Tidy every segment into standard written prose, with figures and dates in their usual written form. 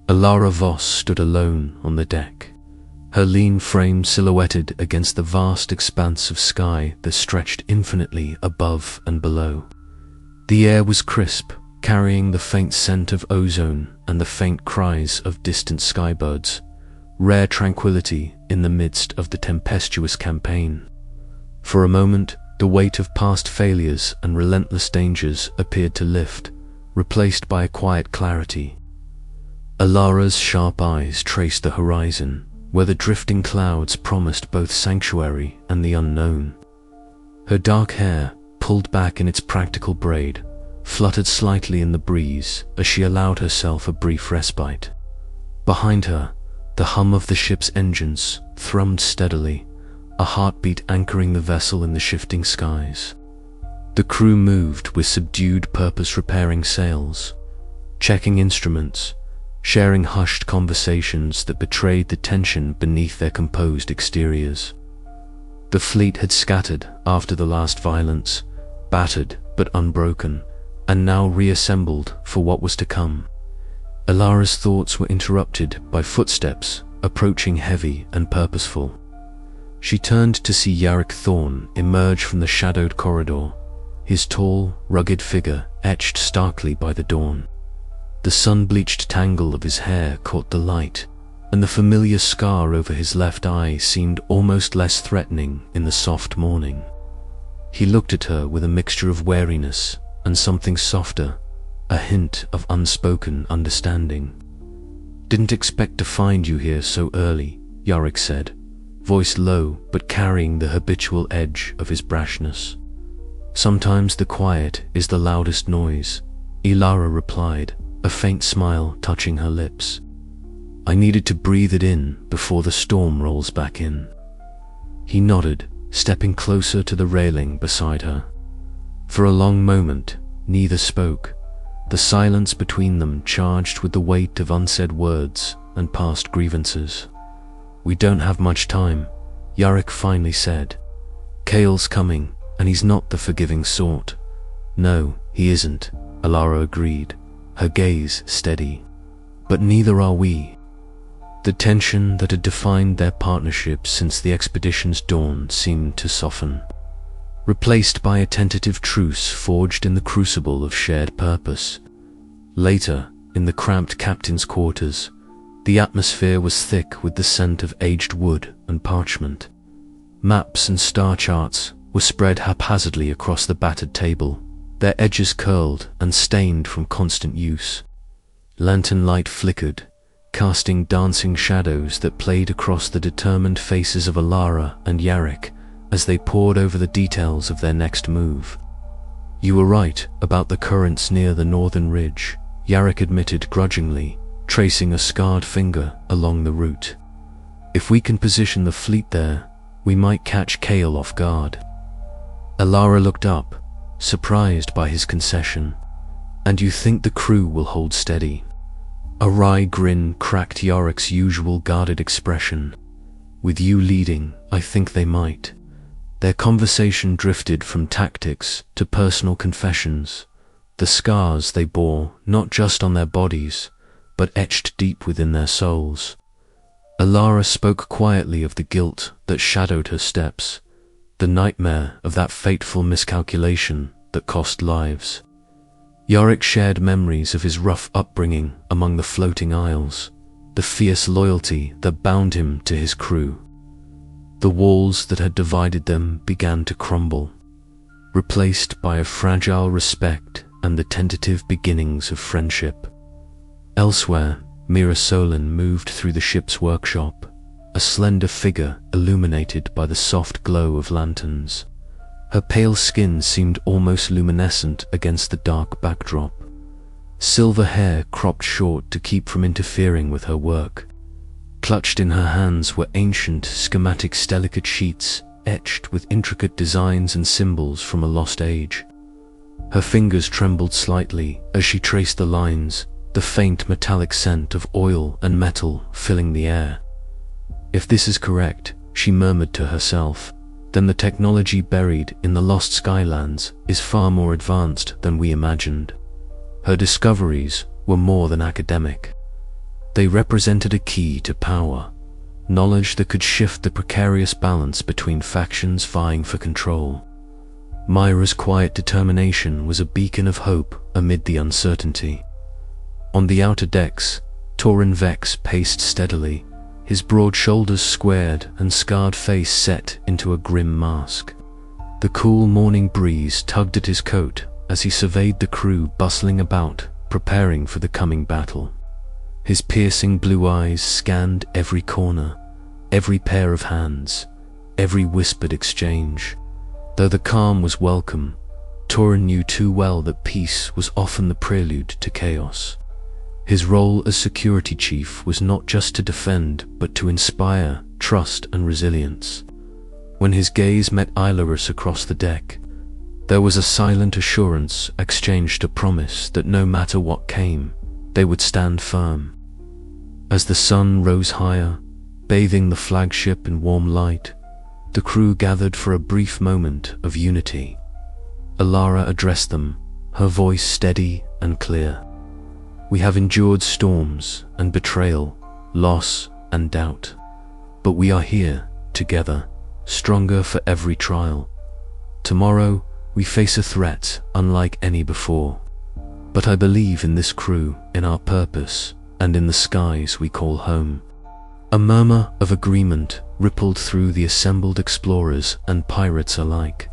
Elara Voss stood alone on the deck, her lean frame silhouetted against the vast expanse of sky that stretched infinitely above and below. The air was crisp, carrying the faint scent of ozone and the faint cries of distant skybirds, rare tranquility in the midst of the tempestuous campaign. For a moment, the weight of past failures and relentless dangers appeared to lift, replaced by a quiet clarity. Elara's sharp eyes traced the horizon, where the drifting clouds promised both sanctuary and the unknown. Her dark hair, pulled back in its practical braid, fluttered slightly in the breeze as she allowed herself a brief respite. Behind her, the hum of the ship's engines thrummed steadily, a heartbeat anchoring the vessel in the shifting skies. The crew moved with subdued purpose, repairing sails, checking instruments, sharing hushed conversations that betrayed the tension beneath their composed exteriors. The fleet had scattered after the last violence, battered but unbroken, and now reassembled for what was to come. Elara's thoughts were interrupted by footsteps approaching, heavy and purposeful. She turned to see Yarrick Thorne emerge from the shadowed corridor, his tall, rugged figure etched starkly by the dawn. The sun-bleached tangle of his hair caught the light, and the familiar scar over his left eye seemed almost less threatening in the soft morning. He looked at her with a mixture of wariness and something softer, a hint of unspoken understanding. "Didn't expect to find you here so early," Yarrick said, voice low but carrying the habitual edge of his brashness. "Sometimes the quiet is the loudest noise," Elara replied, a faint smile touching her lips. "I needed to breathe it in before the storm rolls back in." He nodded, stepping closer to the railing beside her. For a long moment, neither spoke, the silence between them charged with the weight of unsaid words and past grievances. "We don't have much time," Yarrick finally said. "Kale's coming, and he's not the forgiving sort." "No, he isn't," Elara agreed, her gaze steady. "But neither are we." The tension that had defined their partnership since the expedition's dawn seemed to soften, replaced by a tentative truce forged in the crucible of shared purpose. Later, in the cramped captain's quarters, the atmosphere was thick with the scent of aged wood and parchment. Maps and star charts were spread haphazardly across the battered table, their edges curled and stained from constant use. Lantern light flickered, casting dancing shadows that played across the determined faces of Elara and Yarrick as they pored over the details of their next move. "You were right about the currents near the northern ridge," Yarrick admitted grudgingly, tracing a scarred finger along the route. "If we can position the fleet there, we might catch Kale off guard." Elara looked up, surprised by his concession. "And you think the crew will hold steady?" A wry grin cracked Yarrick's usual guarded expression. "With you leading, I think they might." Their conversation drifted from tactics to personal confessions, the scars they bore not just on their bodies, but etched deep within their souls. Elara spoke quietly of the guilt that shadowed her steps, the nightmare of that fateful miscalculation that cost lives. Yarrick shared memories of his rough upbringing among the floating isles, the fierce loyalty that bound him to his crew. The walls that had divided them began to crumble, replaced by a fragile respect and the tentative beginnings of friendship. Elsewhere, Mira Solon moved through the ship's workshop, a slender figure illuminated by the soft glow of lanterns. Her pale skin seemed almost luminescent against the dark backdrop. Silver hair cropped short to keep from interfering with her work. Clutched in her hands were ancient schematic stelicate sheets etched with intricate designs and symbols from a lost age. Her fingers trembled slightly as she traced the lines, the faint metallic scent of oil and metal filling the air. "If this is correct," she murmured to herself, "then the technology buried in the lost Skylands is far more advanced than we imagined." Her discoveries were more than academic. They represented a key to power, knowledge that could shift the precarious balance between factions vying for control. Myra's quiet determination was a beacon of hope amid the uncertainty. On the outer decks, Tauren Vex paced steadily, his broad shoulders squared and scarred face set into a grim mask. The cool morning breeze tugged at his coat as he surveyed the crew bustling about, preparing for the coming battle. His piercing blue eyes scanned every corner, every pair of hands, every whispered exchange. Though the calm was welcome, Tauren knew too well that peace was often the prelude to chaos. His role as security chief was not just to defend, but to inspire trust and resilience. When his gaze met Elara across the deck, there was a silent assurance exchanged, a promise that no matter what came, they would stand firm. As the sun rose higher, bathing the flagship in warm light, the crew gathered for a brief moment of unity. Elara addressed them, her voice steady and clear. "We have endured storms and betrayal, loss and doubt, but we are here, together, stronger for every trial. Tomorrow, we face a threat unlike any before. But I believe in this crew, in our purpose, and in the skies we call home." A murmur of agreement rippled through the assembled explorers and pirates alike.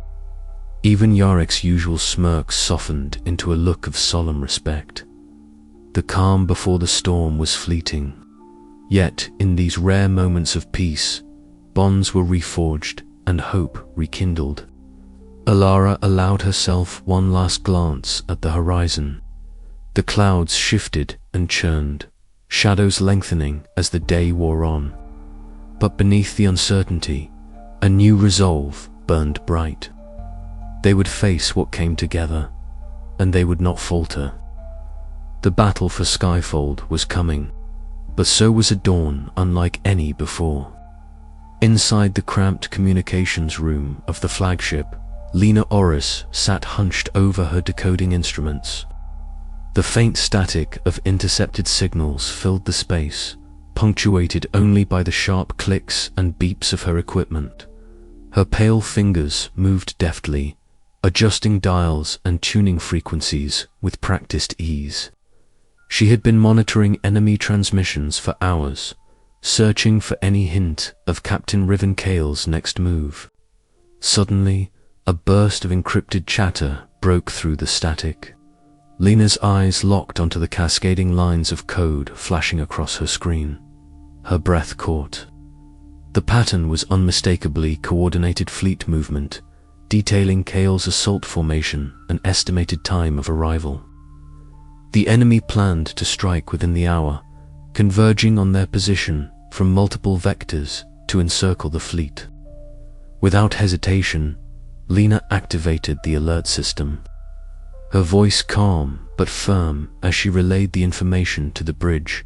Even Yarick's usual smirk softened into a look of solemn respect. The calm before the storm was fleeting. Yet, in these rare moments of peace, bonds were reforged and hope rekindled. Elara allowed herself one last glance at the horizon. The clouds shifted and churned, shadows lengthening as the day wore on. But beneath the uncertainty, a new resolve burned bright. They would face what came together, and they would not falter. The battle for Skyfold was coming, but so was a dawn unlike any before. Inside the cramped communications room of the flagship, Lena Oris sat hunched over her decoding instruments. The faint static of intercepted signals filled the space, punctuated only by the sharp clicks and beeps of her equipment. Her pale fingers moved deftly, adjusting dials and tuning frequencies with practiced ease. She had been monitoring enemy transmissions for hours, searching for any hint of Captain Riven Kale's next move. Suddenly, a burst of encrypted chatter broke through the static. Lena's eyes locked onto the cascading lines of code flashing across her screen. Her breath caught. The pattern was unmistakably coordinated fleet movement, detailing Kale's assault formation and estimated time of arrival. The enemy planned to strike within the hour, converging on their position from multiple vectors to encircle the fleet. Without hesitation, Lena activated the alert system. Her voice calm but firm as she relayed the information to the bridge.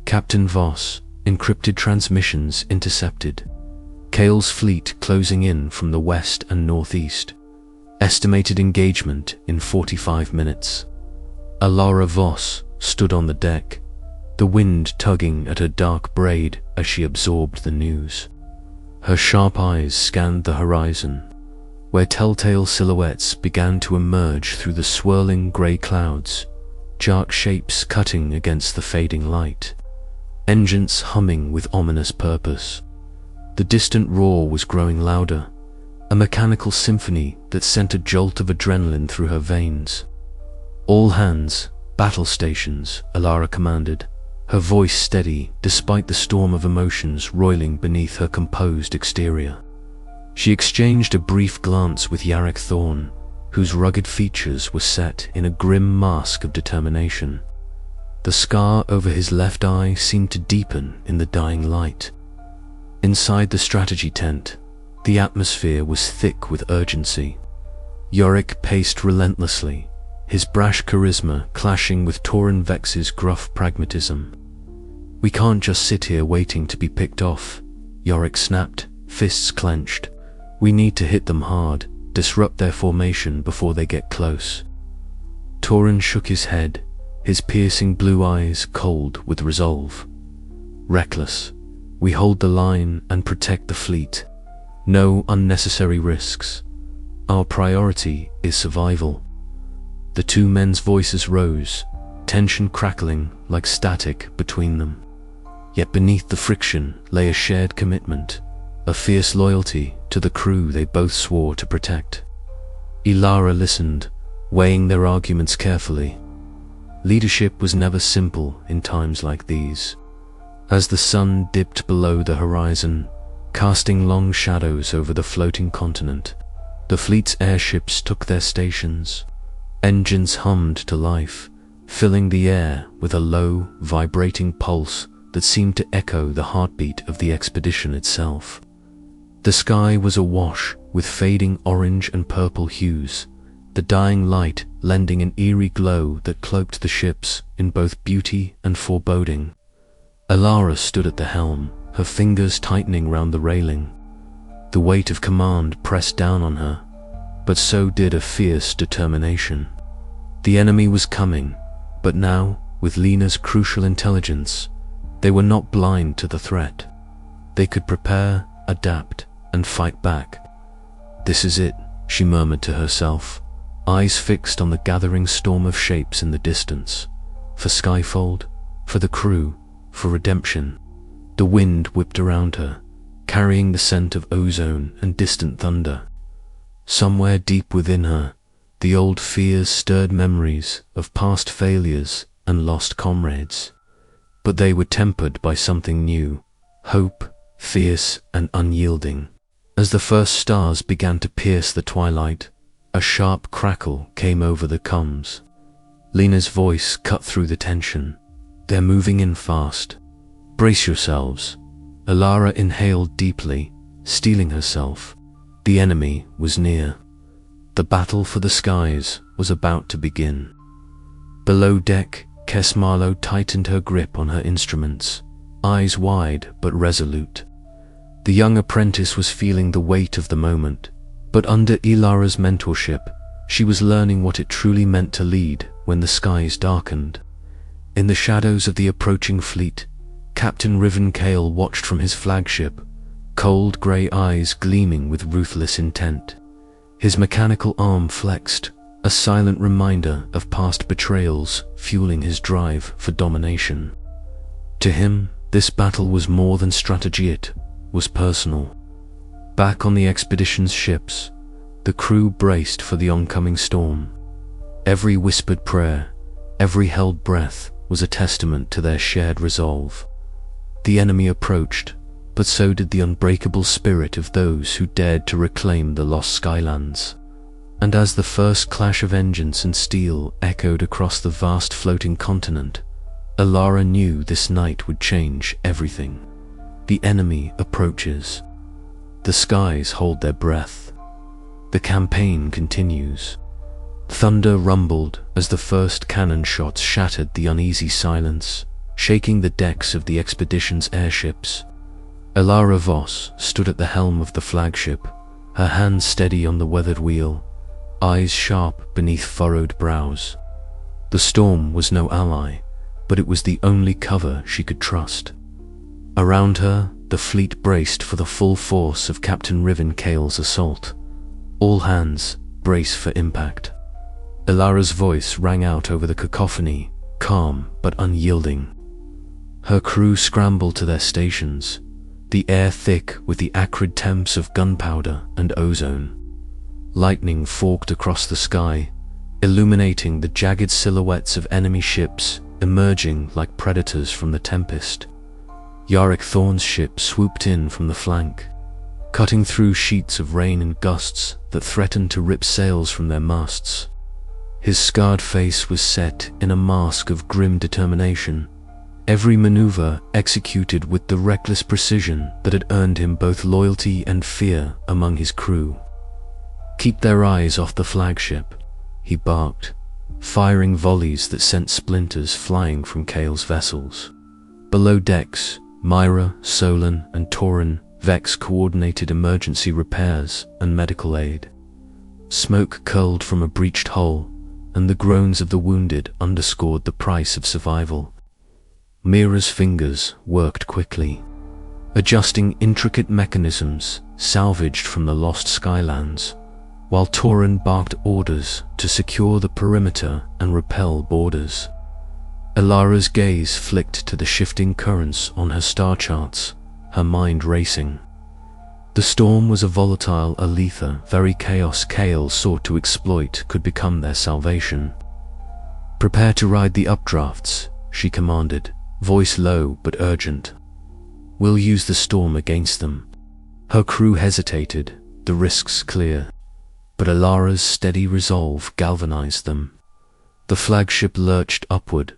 "Captain Voss, encrypted transmissions intercepted. Kale's fleet closing in from the west and northeast. Estimated engagement in 45 minutes. Elara Voss stood on the deck, the wind tugging at her dark braid as she absorbed the news. Her sharp eyes scanned the horizon, where telltale silhouettes began to emerge through the swirling grey clouds, dark shapes cutting against the fading light, engines humming with ominous purpose. The distant roar was growing louder, a mechanical symphony that sent a jolt of adrenaline through her veins. "All hands, battle stations," Elara commanded, her voice steady despite the storm of emotions roiling beneath her composed exterior. She exchanged a brief glance with Yarrick Thorne, whose rugged features were set in a grim mask of determination. The scar over his left eye seemed to deepen in the dying light. Inside the strategy tent, the atmosphere was thick with urgency. Yorick paced relentlessly, his brash charisma clashing with Tauren Vex's gruff pragmatism. "We can't just sit here waiting to be picked off," Yorick snapped, fists clenched. "We need to hit them hard, disrupt their formation before they get close." Tauren shook his head, his piercing blue eyes cold with resolve. "Reckless. We hold the line and protect the fleet. No unnecessary risks. Our priority is survival." The two men's voices rose, tension crackling like static between them. Yet beneath the friction lay a shared commitment, a fierce loyalty to the crew they both swore to protect. Elara listened, weighing their arguments carefully. Leadership was never simple in times like these. As the sun dipped below the horizon, casting long shadows over the floating continent, the fleet's airships took their stations. Engines hummed to life, filling the air with a low, vibrating pulse that seemed to echo the heartbeat of the expedition itself. The sky was awash with fading orange and purple hues, the dying light lending an eerie glow that cloaked the ships in both beauty and foreboding. Elara stood at the helm, her fingers tightening round the railing. The weight of command pressed down on her, but so did a fierce determination. The enemy was coming, but now, with Lena's crucial intelligence, they were not blind to the threat. They could prepare, adapt, and fight back. "This is it," she murmured to herself, eyes fixed on the gathering storm of shapes in the distance. For Skyfold, for the crew, for redemption. The wind whipped around her, carrying the scent of ozone and distant thunder. Somewhere deep within her, the old fears stirred memories of past failures and lost comrades. But they were tempered by something new, hope, fierce and unyielding. As the first stars began to pierce the twilight, a sharp crackle came over the comms. Lena's voice cut through the tension. "They're moving in fast. Brace yourselves." Elara inhaled deeply, steeling herself. The enemy was near. The battle for the skies was about to begin. Below deck, Kesmarlo tightened her grip on her instruments, eyes wide but resolute. The young apprentice was feeling the weight of the moment, but under Elara's mentorship, she was learning what it truly meant to lead when the skies darkened. In the shadows of the approaching fleet, Captain Riven Kale watched from his flagship, cold grey eyes gleaming with ruthless intent. His mechanical arm flexed, a silent reminder of past betrayals fueling his drive for domination. To him, this battle was more than strategy, it was personal. Back on the expedition's ships, the crew braced for the oncoming storm. Every whispered prayer, every held breath was a testament to their shared resolve. The enemy approached, but so did the unbreakable spirit of those who dared to reclaim the lost Skylands. And as the first clash of engines and steel echoed across the vast floating continent, Elara knew this night would change everything. The enemy approaches. The skies hold their breath. The campaign continues. Thunder rumbled as the first cannon shots shattered the uneasy silence, shaking the decks of the expedition's airships. Elara Voss stood at the helm of the flagship, her hands steady on the weathered wheel, eyes sharp beneath furrowed brows. The storm was no ally, but it was the only cover she could trust. Around her, the fleet braced for the full force of Captain Riven Kale's assault. All hands, brace for impact. Elara's voice rang out over the cacophony, calm but unyielding. Her crew scrambled to their stations, the air thick with the acrid temps of gunpowder and ozone. Lightning forked across the sky, illuminating the jagged silhouettes of enemy ships emerging like predators from the tempest. Yarick Thorn's ship swooped in from the flank, cutting through sheets of rain and gusts that threatened to rip sails from their masts. His scarred face was set in a mask of grim determination, every maneuver executed with the reckless precision that had earned him both loyalty and fear among his crew. "Keep their eyes off the flagship," he barked, firing volleys that sent splinters flying from Kale's vessels. Below decks, Myra, Solon, and Torin Vex coordinated emergency repairs and medical aid. Smoke curled from a breached hull, and the groans of the wounded underscored the price of survival. Mira's fingers worked quickly, adjusting intricate mechanisms salvaged from the lost Skylands, while Torin barked orders to secure the perimeter and repel boarders. Elara's gaze flicked to the shifting currents on her star charts, her mind racing. The storm was a volatile alether, very chaos Kale sought to exploit could become their salvation. "Prepare to ride the updrafts," she commanded, voice low but urgent. "We'll use the storm against them." Her crew hesitated, the risks clear, but Elara's steady resolve galvanized them. The flagship lurched upward,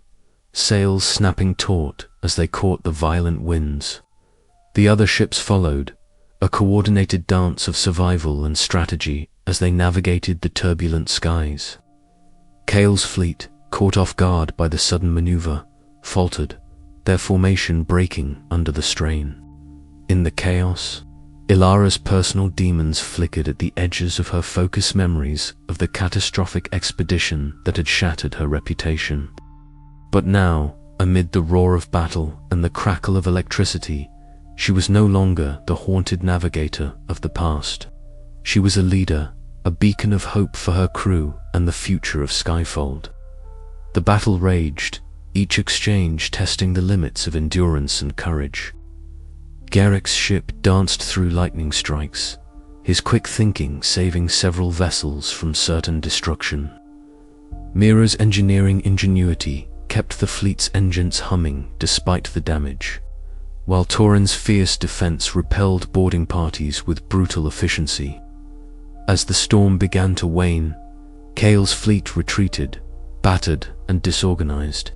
sails snapping taut as they caught the violent winds. The other ships followed, a coordinated dance of survival and strategy as they navigated the turbulent skies. Kale's fleet, caught off guard by the sudden maneuver, faltered, their formation breaking under the strain. In the chaos, Elara's personal demons flickered at the edges of her focus memories of the catastrophic expedition that had shattered her reputation. But now, amid the roar of battle and the crackle of electricity, she was no longer the haunted navigator of the past. She was a leader, a beacon of hope for her crew and the future of Skyfold. The battle raged, each exchange testing the limits of endurance and courage. Garrick's ship danced through lightning strikes, his quick thinking saving several vessels from certain destruction. Mira's engineering ingenuity kept the fleet's engines humming despite the damage, while Torin's fierce defense repelled boarding parties with brutal efficiency. As the storm began to wane, Kale's fleet retreated, battered and disorganized.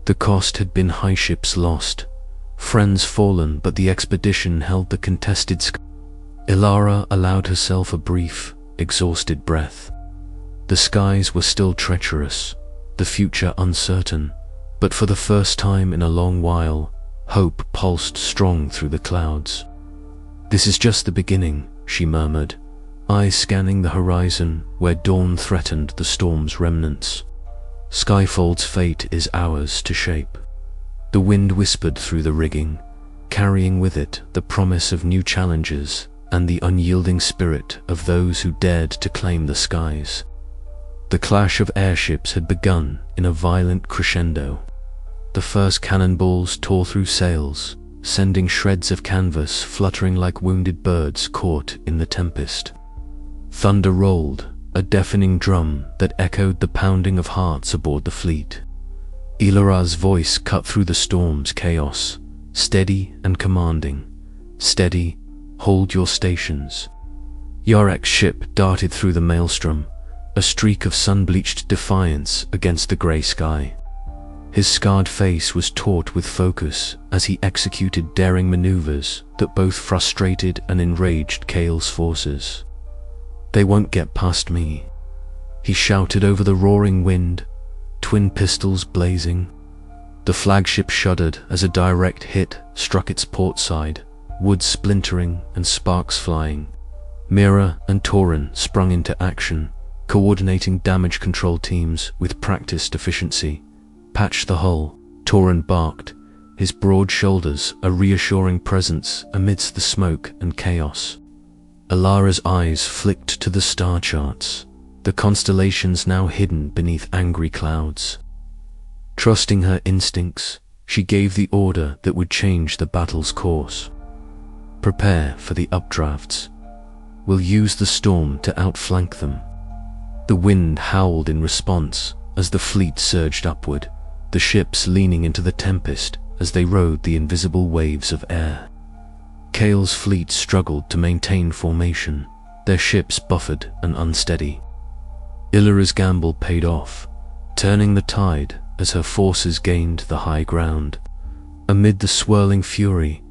The cost had been high ships lost, friends fallen, but the expedition held the contested sky. Elara allowed herself a brief, exhausted breath. The skies were still treacherous, the future uncertain, but for the first time in a long while, hope pulsed strong through the clouds. "This is just the beginning," she murmured, eyes scanning the horizon where dawn threatened the storm's remnants. "Skyfold's fate is ours to shape." The wind whispered through the rigging, carrying with it the promise of new challenges and the unyielding spirit of those who dared to claim the skies. The clash of airships had begun in a violent crescendo. The first cannonballs tore through sails, sending shreds of canvas fluttering like wounded birds caught in the tempest. Thunder rolled, a deafening drum that echoed the pounding of hearts aboard the fleet. Elara's voice cut through the storm's chaos, steady and commanding. "Steady, hold your stations." Yarek's ship darted through the maelstrom, a streak of sun-bleached defiance against the grey sky. His scarred face was taut with focus as he executed daring maneuvers that both frustrated and enraged Kale's forces. "They won't get past me," he shouted over the roaring wind, twin pistols blazing. The flagship shuddered as a direct hit struck its port side, wood splintering and sparks flying. Mira and Torin sprung into action, coordinating damage control teams with practiced efficiency. "Patch the hull," Torin barked, his broad shoulders a reassuring presence amidst the smoke and chaos. Elara's eyes flicked to the star charts, the constellations now hidden beneath angry clouds. Trusting her instincts, she gave the order that would change the battle's course. "Prepare for the updrafts. We'll use the storm to outflank them." The wind howled in response as the fleet surged upward, the ships leaning into the tempest as they rode the invisible waves of air. Kale's fleet struggled to maintain formation, their ships buffered and unsteady. Ilara's gamble paid off, turning the tide as her forces gained the high ground. Amid the swirling fury,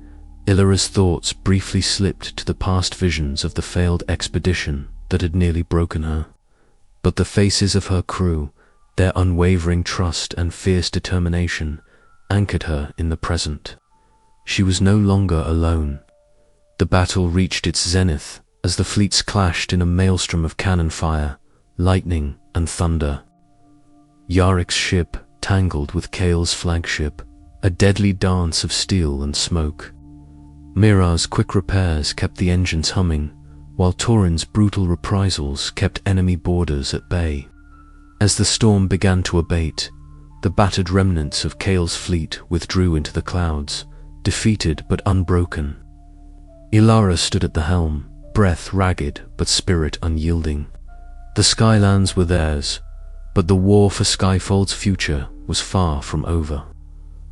Ilara's thoughts briefly slipped to the past visions of the failed expedition that had nearly broken her. But the faces of her crew, their unwavering trust and fierce determination, anchored her in the present. She was no longer alone. The battle reached its zenith as the fleets clashed in a maelstrom of cannon fire, lightning and thunder. Yarek's ship tangled with Kale's flagship, a deadly dance of steel and smoke. Mira's quick repairs kept the engines humming, while Torin's brutal reprisals kept enemy boarders at bay. As the storm began to abate, the battered remnants of Kale's fleet withdrew into the clouds, defeated but unbroken. Elara stood at the helm, breath ragged but spirit unyielding. The Skylands were theirs, but the war for Skyfold's future was far from over.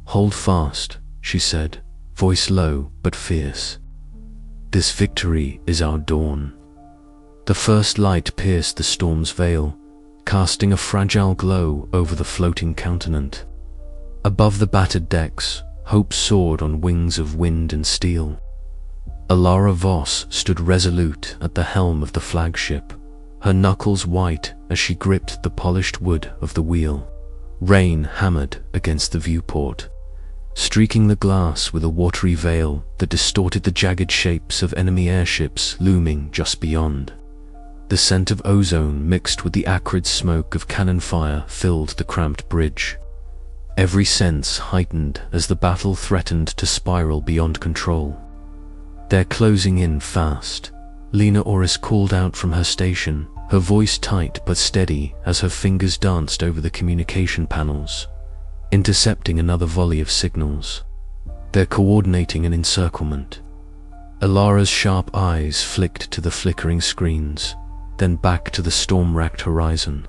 "Hold fast," she said, voice low but fierce. "This victory is our dawn." The first light pierced the storm's veil, casting a fragile glow over the floating continent. Above the battered decks, hope soared on wings of wind and steel. Elara Voss stood resolute at the helm of the flagship, her knuckles white as she gripped the polished wood of the wheel. Rain hammered against the viewport, streaking the glass with a watery veil that distorted the jagged shapes of enemy airships looming just beyond. The scent of ozone mixed with the acrid smoke of cannon fire filled the cramped bridge. Every sense heightened as the battle threatened to spiral beyond control. "They're closing in fast," Lena Oris called out from her station, her voice tight but steady as her fingers danced over the communication panels, intercepting another volley of signals. "They're coordinating an encirclement." Elara's sharp eyes flicked to the flickering screens, then back to the storm-racked horizon.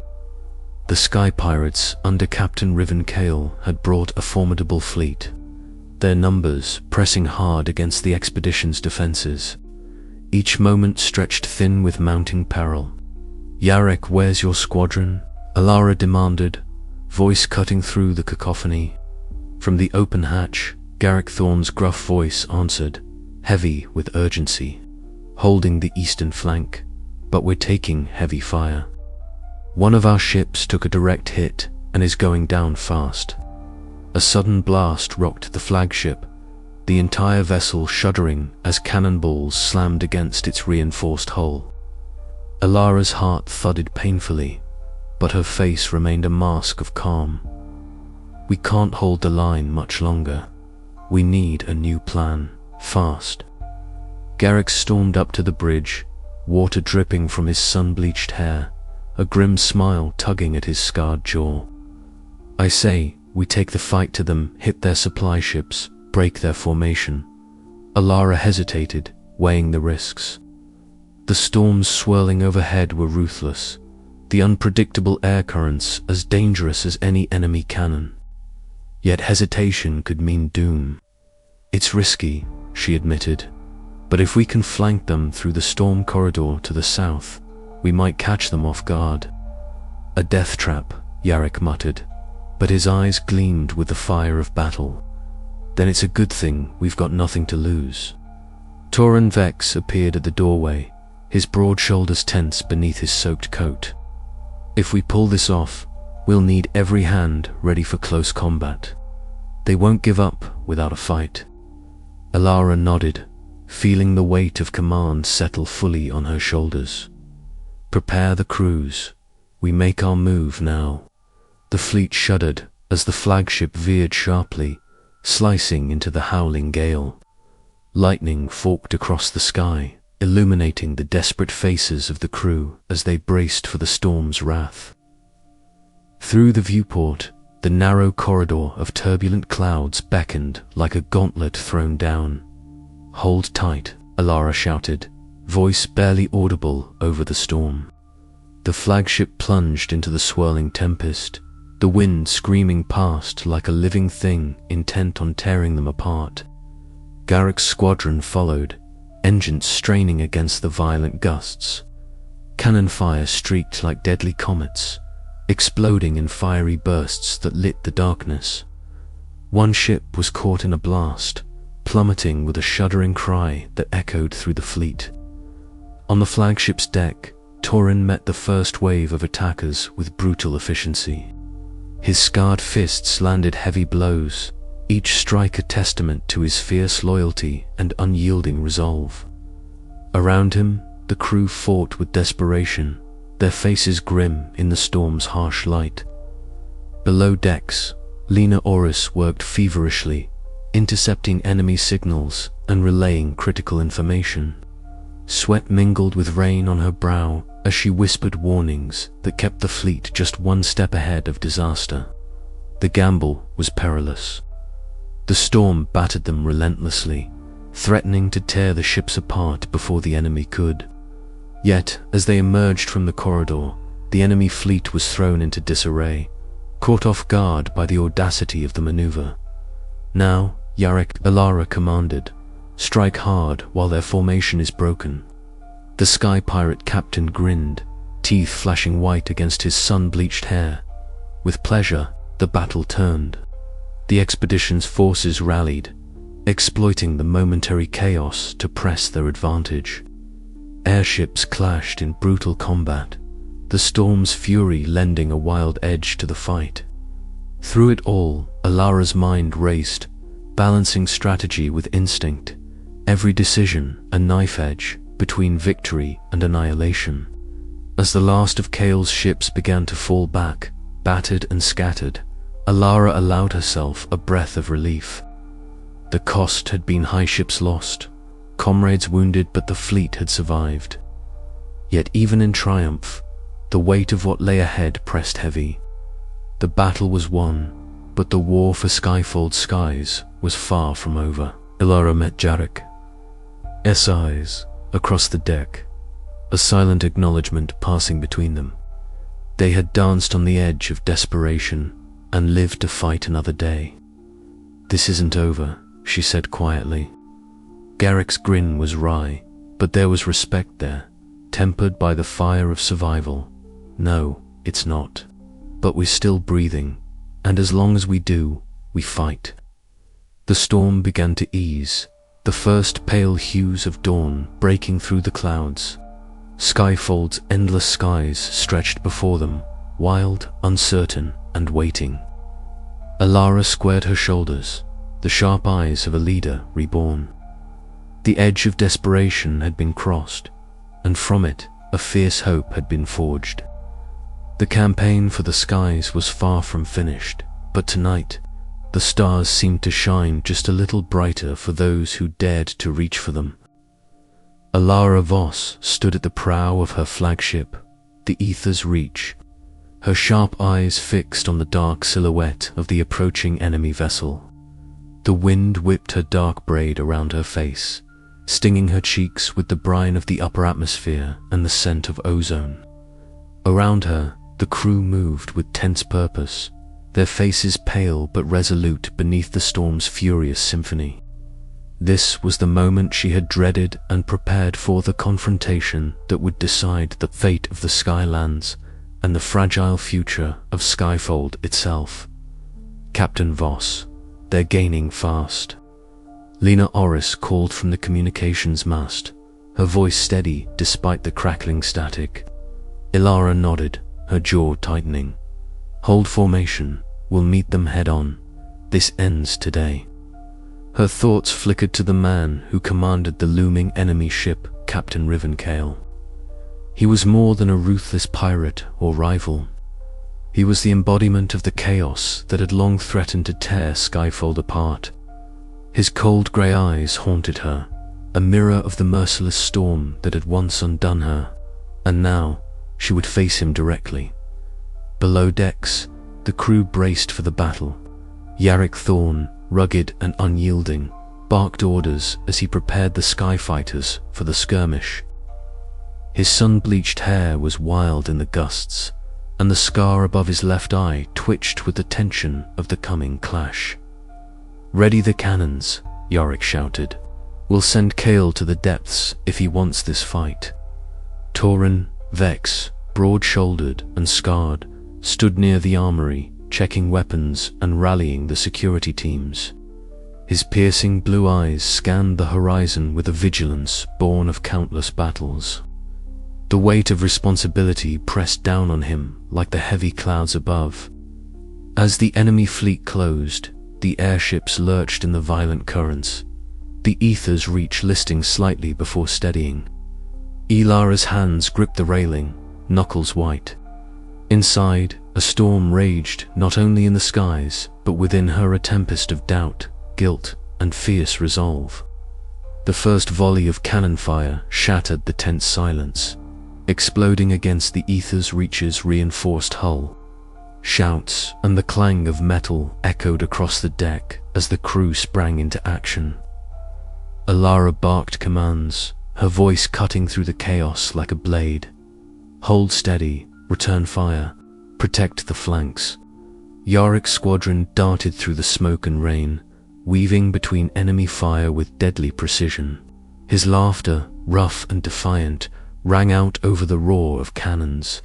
The Sky Pirates under Captain Riven Kale had brought a formidable fleet, their numbers pressing hard against the expedition's defenses. Each moment stretched thin with mounting peril. "Yarek, where's your squadron?" Elara demanded, voice cutting through the cacophony. From the open hatch, Garrick Thorne's gruff voice answered, heavy with urgency. "Holding the eastern flank, but we're taking heavy fire. One of our ships took a direct hit and is going down fast." A sudden blast rocked the flagship, the entire vessel shuddering as cannonballs slammed against its reinforced hull. Elara's heart thudded painfully, but her face remained a mask of calm. "We can't hold the line much longer. We need a new plan, fast." Garrick stormed up to the bridge, water dripping from his sun-bleached hair, a grim smile tugging at his scarred jaw. "I say, we take the fight to them, hit their supply ships, break their formation." Elara hesitated, weighing the risks. The storms swirling overhead were ruthless, the unpredictable air currents as dangerous as any enemy cannon. Yet hesitation could mean doom. "It's risky," she admitted, "but if we can flank them through the storm corridor to the south, we might catch them off guard." "A death trap," Yarek muttered, but his eyes gleamed with the fire of battle. "Then it's a good thing we've got nothing to lose." Torin Vex appeared at the doorway, his broad shoulders tense beneath his soaked coat. "If we pull this off, we'll need every hand ready for close combat. They won't give up without a fight." Elara nodded, feeling the weight of command settle fully on her shoulders. "Prepare the crews. We make our move now." The fleet shuddered as the flagship veered sharply, slicing into the howling gale. Lightning forked across the sky, illuminating the desperate faces of the crew as they braced for the storm's wrath. Through the viewport, the narrow corridor of turbulent clouds beckoned like a gauntlet thrown down. "Hold tight," Elara shouted, voice barely audible over the storm. The flagship plunged into the swirling tempest, the wind screaming past like a living thing intent on tearing them apart. Garrick's squadron followed, engines straining against the violent gusts. Cannon fire streaked like deadly comets, exploding in fiery bursts that lit the darkness. One ship was caught in a blast, plummeting with a shuddering cry that echoed through the fleet. On the flagship's deck, Torin met the first wave of attackers with brutal efficiency. His scarred fists landed heavy blows, each strike a testament to his fierce loyalty and unyielding resolve. Around him, the crew fought with desperation, their faces grim in the storm's harsh light. Below decks, Lena Oris worked feverishly, intercepting enemy signals and relaying critical information. Sweat mingled with rain on her brow as she whispered warnings that kept the fleet just one step ahead of disaster. The gamble was perilous. The storm battered them relentlessly, threatening to tear the ships apart before the enemy could. Yet, as they emerged from the corridor, the enemy fleet was thrown into disarray, caught off guard by the audacity of the maneuver. Now, Elara commanded, "Strike hard while their formation is broken." The sky pirate captain grinned, teeth flashing white against his sun-bleached hair. With pleasure, the battle turned. The expedition's forces rallied, exploiting the momentary chaos to press their advantage. Airships clashed in brutal combat, the storm's fury lending a wild edge to the fight. Through it all, Elara's mind raced, balancing strategy with instinct, every decision a knife edge between victory and annihilation. As the last of Kale's ships began to fall back, battered and scattered, Elara allowed herself a breath of relief. The cost had been high ships lost, comrades wounded, but the fleet had survived. Yet even in triumph, the weight of what lay ahead pressed heavy. The battle was won, but the war for Skyfold skies was far from over. Elara met Jarek's eyes across the deck, a silent acknowledgement passing between them. They had danced on the edge of desperation and lived to fight another day. "This isn't over," she said quietly. Garrick's grin was wry, but there was respect there, tempered by the fire of survival. "No, it's not. But we're still breathing, and as long as we do, we fight." The storm began to ease, the first pale hues of dawn breaking through the clouds. Skyfold's endless skies stretched before them, wild, uncertain, and waiting. Elara squared her shoulders, the sharp eyes of a leader reborn. The edge of desperation had been crossed, and from it, a fierce hope had been forged. The campaign for the skies was far from finished, but tonight, the stars seemed to shine just a little brighter for those who dared to reach for them. Elara Voss stood at the prow of her flagship, the Ether's Reach, her sharp eyes fixed on the dark silhouette of the approaching enemy vessel. The wind whipped her dark braid around her face, stinging her cheeks with the brine of the upper atmosphere and the scent of ozone. Around her, the crew moved with tense purpose, their faces pale but resolute beneath the storm's furious symphony. This was the moment she had dreaded and prepared for, the confrontation that would decide the fate of the Skylands and the fragile future of Skyfold itself. "Captain Voss, they're gaining fast." Lena Oris called from the communications mast, her voice steady despite the crackling static. Elara nodded, her jaw tightening. "Hold formation, we'll meet them head-on. This ends today." Her thoughts flickered to the man who commanded the looming enemy ship, Captain Rivenkale. He was more than a ruthless pirate or rival. He was the embodiment of the chaos that had long threatened to tear Skyfold apart. His cold grey eyes haunted her, a mirror of the merciless storm that had once undone her, and now she would face him directly. Below decks, the crew braced for the battle. Yarrick Thorne, rugged and unyielding, barked orders as he prepared the skyfighters for the skirmish. His sun-bleached hair was wild in the gusts, and the scar above his left eye twitched with the tension of the coming clash. "Ready the cannons," Yarrick shouted. "We'll send Kale to the depths if he wants this fight." Tauren, Vex, broad-shouldered and scarred, stood near the armory, checking weapons and rallying the security teams. His piercing blue eyes scanned the horizon with a vigilance born of countless battles. The weight of responsibility pressed down on him like the heavy clouds above. As the enemy fleet closed, the airships lurched in the violent currents, the Ether's Reach listing slightly before steadying. Elara's hands gripped the railing, knuckles white. Inside, a storm raged not only in the skies, but within her, a tempest of doubt, guilt, and fierce resolve. The first volley of cannon fire shattered the tense silence, exploding against the Aether's Reach's reinforced hull. Shouts and the clang of metal echoed across the deck as the crew sprang into action. Elara barked commands, her voice cutting through the chaos like a blade. Hold steady, return fire, protect the flanks. Yarick's squadron darted through the smoke and rain, weaving between enemy fire with deadly precision. His laughter, rough and defiant, rang out over the roar of cannons.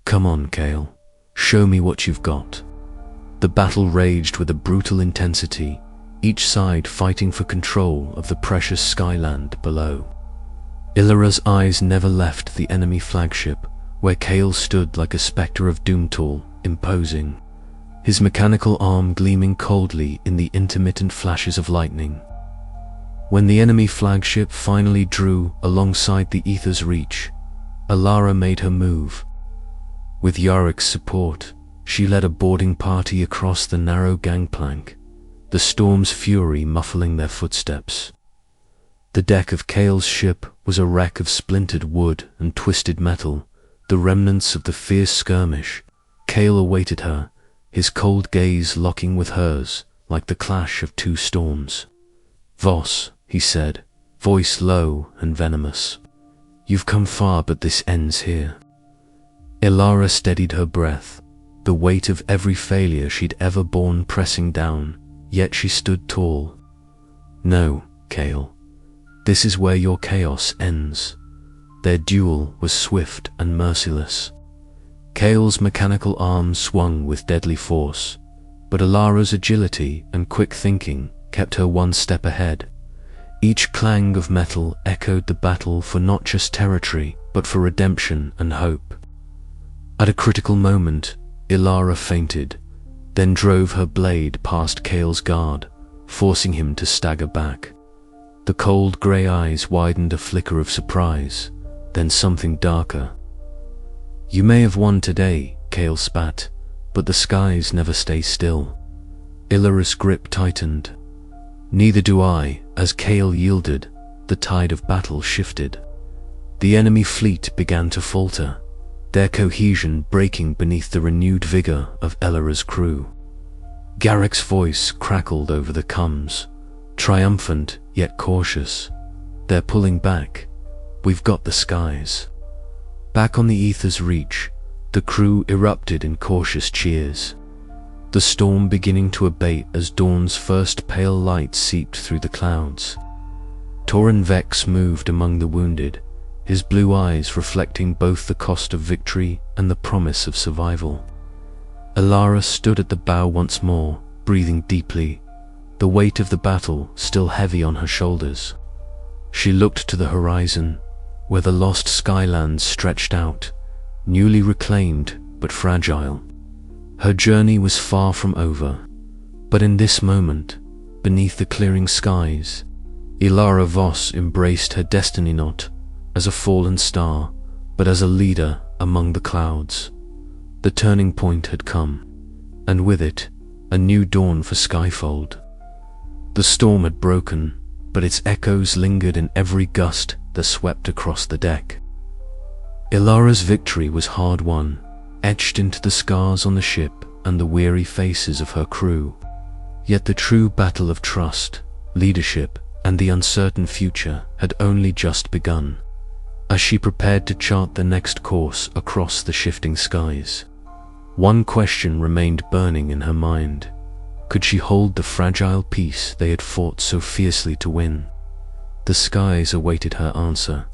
Come on, Kale, show me what you've got. The battle raged with a brutal intensity, each side fighting for control of the precious skyland below. Ilara's eyes never left the enemy flagship, where Kale stood like a spectre of Doomtool, imposing, his mechanical arm gleaming coldly in the intermittent flashes of lightning. When the enemy flagship finally drew alongside the Aether's Reach, Elara made her move. With Yarick's support, she led a boarding party across the narrow gangplank, the storm's fury muffling their footsteps. The deck of Kale's ship was a wreck of splintered wood and twisted metal, the remnants of the fierce skirmish. Kale awaited her, his cold gaze locking with hers like the clash of two storms. Voss, he said, voice low and venomous. You've come far, but this ends here. Elara steadied her breath, the weight of every failure she'd ever borne pressing down, yet she stood tall. No, Kale, this is where your chaos ends. Their duel was swift and merciless. Kale's mechanical arm swung with deadly force, but Elara's agility and quick thinking kept her one step ahead. Each clang of metal echoed the battle for not just territory, but for redemption and hope. At a critical moment, Elara fainted, then drove her blade past Kale's guard, forcing him to stagger back. The cold grey eyes widened a flicker of surprise, then something darker. You may have won today, Kale spat, but the skies never stay still. Ilara's grip tightened. Neither do I. As Kale yielded, the tide of battle shifted. The enemy fleet began to falter, their cohesion breaking beneath the renewed vigor of Elara's crew. Garrick's voice crackled over the comms, triumphant yet cautious. They're pulling back. We've got the skies. Back on the Aether's Reach, the crew erupted in cautious cheers, the storm beginning to abate as dawn's first pale light seeped through the clouds. Tauren Vex moved among the wounded, his blue eyes reflecting both the cost of victory and the promise of survival. Elara stood at the bow once more, breathing deeply, the weight of the battle still heavy on her shoulders. She looked to the horizon, where the lost skylands stretched out, newly reclaimed but fragile. Her journey was far from over, but in this moment, beneath the clearing skies, Elara Voss embraced her destiny not as a fallen star, but as a leader among the clouds. The turning point had come, and with it, a new dawn for Skyfold. The storm had broken, but its echoes lingered in every gust that swept across the deck. Elara's victory was hard won, etched into the scars on the ship and the weary faces of her crew. Yet the true battle of trust, leadership, and the uncertain future had only just begun, as she prepared to chart the next course across the shifting skies. One question remained burning in her mind. Could she hold the fragile peace they had fought so fiercely to win? The skies awaited her answer.